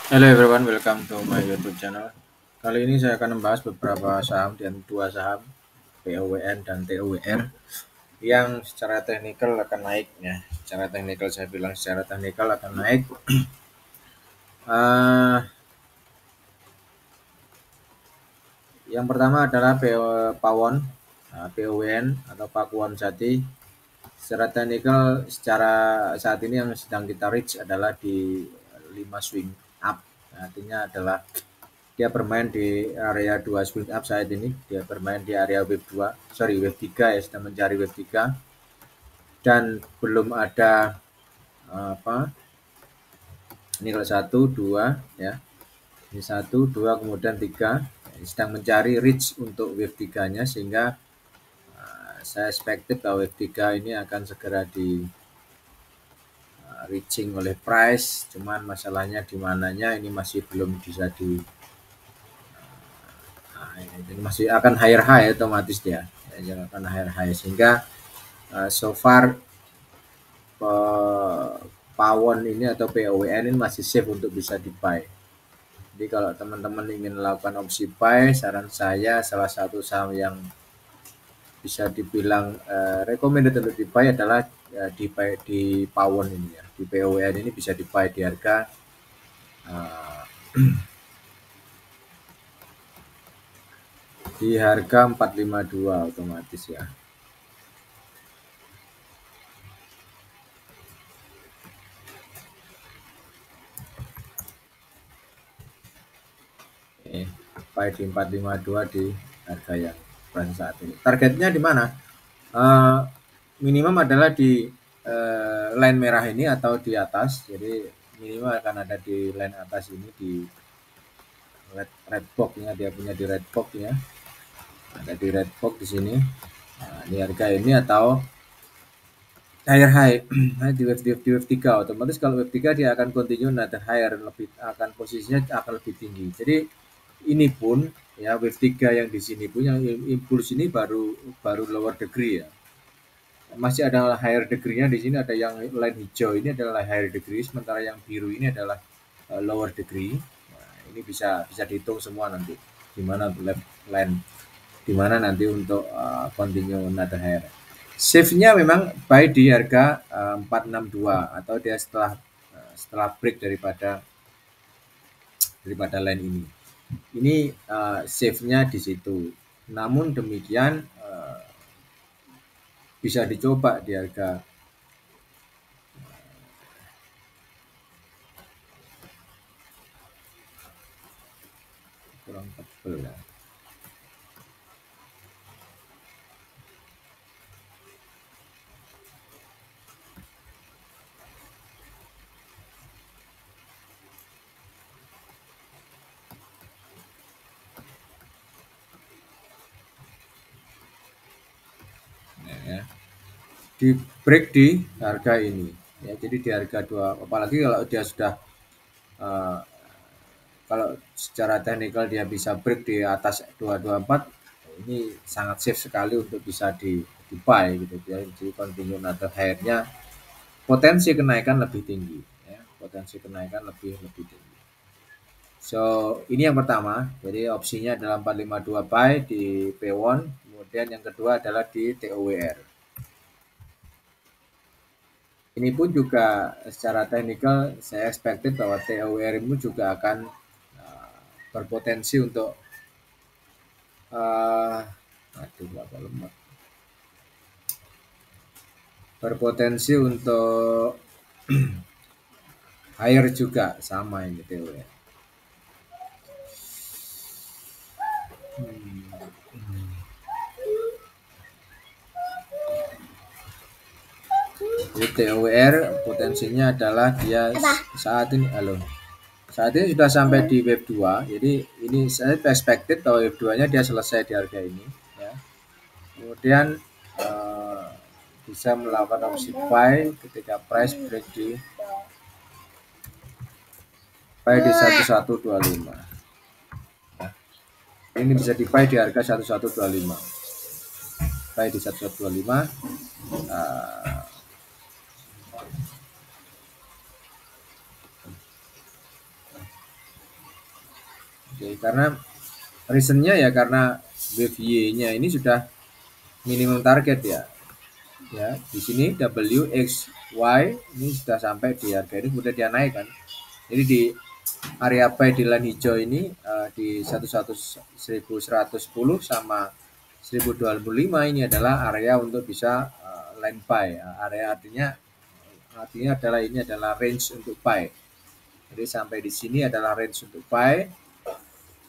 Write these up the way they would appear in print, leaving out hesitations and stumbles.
Hello everyone, welcome to my YouTube channel. Kali ini saya akan membahas beberapa saham dan dua saham POWN dan TOWR yang secara teknikal akan naik ya. Secara teknikal saya bilang secara teknikal akan naik. Eh, yang pertama adalah Pawon, POWN atau Pakuwon Jati. Secara teknikal, secara saat ini yang sedang kita reach adalah di 5 swing up. Artinya adalah dia bermain di area 2 swing up saat ini. Dia bermain di area wave 2, sorry wave 3 ya, sedang mencari wave 3 dan belum ada apa ini kalau 1 2 ya, ini 1 2 kemudian 3, sedang mencari reach untuk wave 3 nya, sehingga saya expected bahwa wave 3 ini akan segera di reaching oleh price. Cuman masalahnya di mananya ini masih belum bisa di ini masih akan higher high otomatis dia ya, akan higher high, sehingga so far Pawon ini atau POWN ini masih safe untuk bisa di buy. Jadi kalau teman-teman ingin melakukan opsi buy, saran saya salah satu saham yang bisa dibilang recommended untuk di buy adalah di Pawon ini ya. Di POWN ini bisa di buy di harga di harga 452 otomatis ya. Buy di 452 di harga yang pada saat ini. Targetnya di mana? Minimum adalah di line merah ini atau di atas. Jadi minimal akan ada di line atas ini, di red box ya, dia punya di red box ya. Ada di red box di sini. Nah, di harga ini atau higher high di wave 3. Otomatis kalau wave 3 dia akan continue another higher, lebih akan posisinya akan lebih tinggi. Jadi ini pun ya wave 3 yang di sini pun yang impuls ini baru lower degree ya. Masih ada higher degree-nya di sini, ada yang line hijau ini adalah higher degree, sementara yang biru ini adalah lower degree. Nah, ini bisa dihitung semua nanti di mana left line, di mana nanti untuk continue another higher. Safe-nya memang buy di harga 462 atau dia setelah break daripada line ini. Ini safe-nya di situ. Namun demikian bisa dicoba di harga kurang tebel ya. Ya, di break di harga ini ya, jadi di harga 2, apalagi kalau dia sudah kalau secara teknikal dia bisa break di atas 224, ini sangat safe sekali untuk bisa di buy gitu ya. Jadi continue atau higher-nya potensi kenaikan lebih tinggi ya, potensi kenaikan lebih tinggi. So ini yang pertama, jadi opsinya adalah 452 buy di P1, kemudian yang kedua adalah di TOWR. Ini pun juga secara teknikal saya expected bahwa TOWR itu juga akan berpotensi untuk berpotensi untuk higher juga, sama ini TOWR. Jadi TOWR potensinya adalah dia saat ini sudah sampai di wave 2. Jadi ini saya expected bahwa wave 2 nya dia selesai di harga ini ya. Kemudian bisa melakukan opsi buy ketika price break di 1125 ya. Ini bisa di buy di harga 1125, buy di 1125. Oke, karena reasonnya ya karena wave Y-nya ini sudah minimum target ya. Ya, di sini W, X, Y ini sudah sampai di harga ini, kemudian dia naik kan. Jadi di area buy di line hijau ini di 1110 sama 1025 ini adalah area untuk bisa line buy. Area artinya adalah ini adalah range untuk buy. Jadi sampai di sini adalah range untuk buy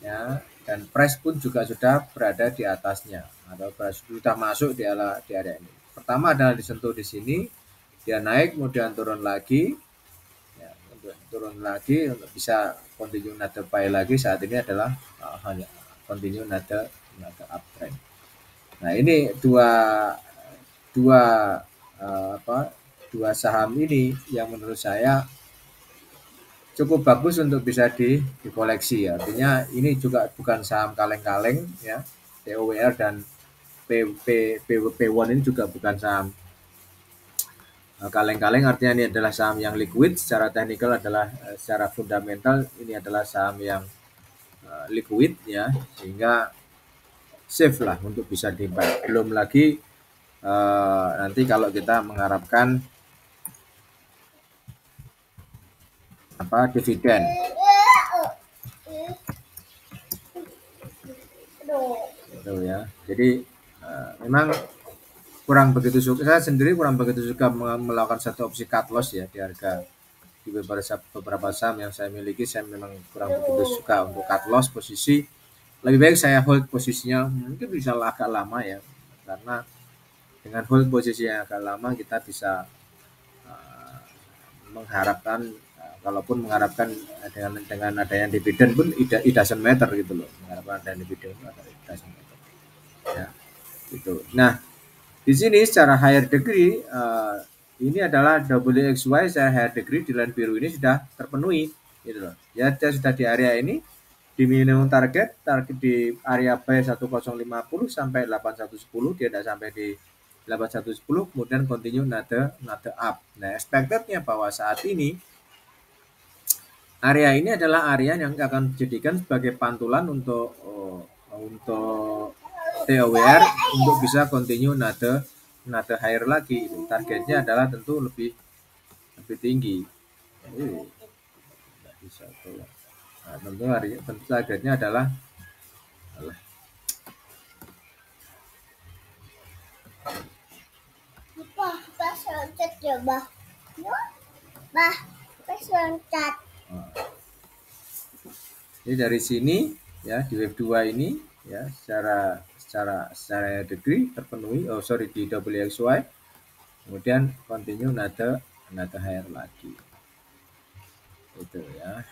ya, dan price pun juga sudah berada di atasnya atau sudah masuk di area ini. Pertama adalah disentuh di sini, dia naik kemudian turun lagi. Ya, untuk turun lagi untuk bisa continue another buy lagi saat ini adalah hanya continue another uptrend. Nah, ini dua dua saham ini yang menurut saya cukup bagus untuk bisa dikoleksi ya. Artinya ini juga bukan saham kaleng-kaleng ya. TOWR dan P1 ini juga bukan saham kaleng-kaleng, artinya ini adalah saham yang liquid, secara teknikal adalah secara fundamental ini adalah saham yang liquid ya, sehingga safe lah untuk bisa di-buy. Belum lagi nanti kalau kita mengharapkan dividen. Gitu ya. Jadi memang kurang begitu suka, saya sendiri kurang begitu suka melakukan satu opsi cut loss ya di harga di beberapa saham yang saya miliki. Saya memang kurang begitu suka untuk cut loss posisi. Lebih baik saya hold posisinya mungkin bisa agak lama ya, karena dengan hold posisi yang agak lama kita bisa mengharapkan kalaupun mengharapkan dengan adanya dividen pun it doesn't matter gitu loh, mengharapkan adanya dividen itu it doesn't matter ya gitu. Nah, di sini secara higher degree ini adalah WXY secara higher degree di line biru ini sudah terpenuhi gitu loh. Ya, dia sudah di area ini di minimum target di area buy 1050 sampai 8110, dia tidak sampai di 8110, kemudian continue another up. Nah, expectednya bahwa saat ini area ini adalah area yang akan dijadikan sebagai pantulan untuk TOWR untuk bisa continue another higher lagi. Targetnya adalah tentu lebih tinggi. Bisa tuh. Nah, tentu targetnya adalah jadi dari sini ya di wave 2 ini ya secara degree terpenuhi di WXY, kemudian continue another higher lagi itu ya.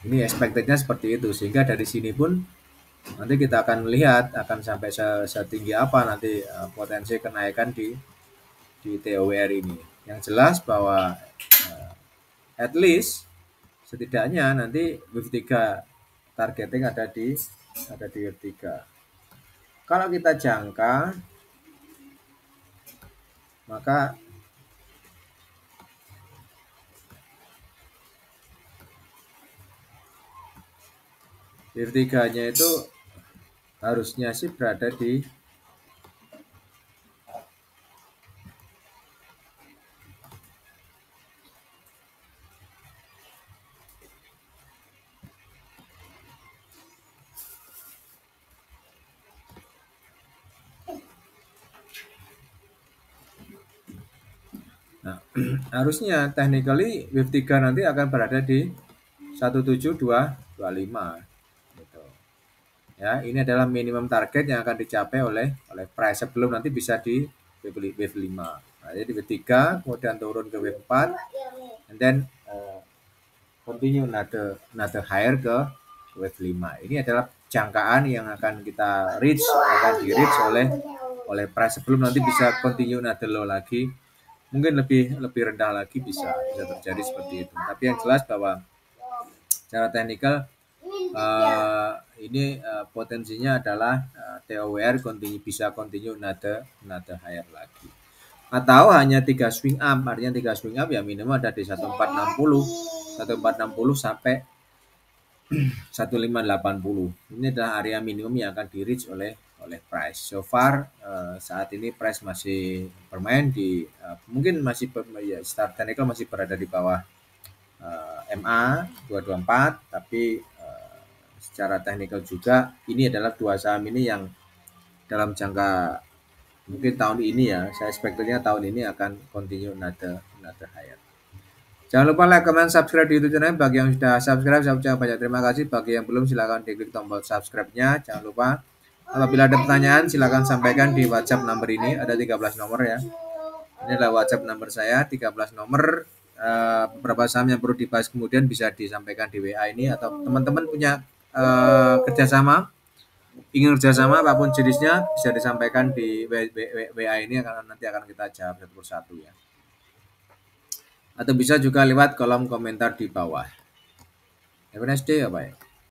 Ini expectednya seperti itu, sehingga dari sini pun nanti kita akan melihat akan sampai setinggi apa nanti potensi kenaikan di TOWR ini. Yang jelas bahwa at least setidaknya nanti wave 3 targeting ada di wave 3. Kalau kita jangka, maka wave 3-nya itu harusnya sih berada di harusnya technically wave 3 nanti akan berada di 17225 gitu. Ya, ini adalah minimum target yang akan dicapai oleh price sebelum nanti bisa di wave 5. Nah, jadi wave 3 kemudian turun ke wave 4 and then continue another higher ke wave 5. Ini adalah jangkaan yang akan kita akan di reach oleh price sebelum nanti bisa continue another low lagi. Mungkin lebih rendah lagi bisa terjadi seperti itu. Tapi yang jelas bahwa secara teknikal ini potensinya adalah TOWR bisa continue another higher lagi. Atau hanya 3 swing up, artinya 3 swing up ya minimal ada di 1460 sampai 1580. Ini adalah area minimum yang akan di reach oleh price. So far saat ini price masih bermain di mungkin masih ya, start technical masih berada di bawah MA 224, tapi secara teknikal juga ini adalah dua saham ini yang dalam jangka mungkin tahun ini ya, saya expectednya tahun ini akan continue another higher. Jangan lupa like, comment, subscribe di YouTube channel. Bagi yang sudah subscribe, saya ucapkan banyak terima kasih. Bagi yang belum, silahkan diklik tombol subscribe-nya. Jangan lupa, apabila ada pertanyaan, silahkan sampaikan di WhatsApp nomor ini. Ada 13 nomor ya. Ini adalah WhatsApp nomor saya, 13 nomor. Beberapa saham yang perlu dibahas kemudian bisa disampaikan di WA ini. Atau teman-teman punya kerjasama, ingin kerjasama apapun jenisnya, bisa disampaikan di WA ini. Nanti akan kita jawab satu persatu ya. Atau bisa juga lewat kolom komentar di bawah. Have a nice day ya, bye.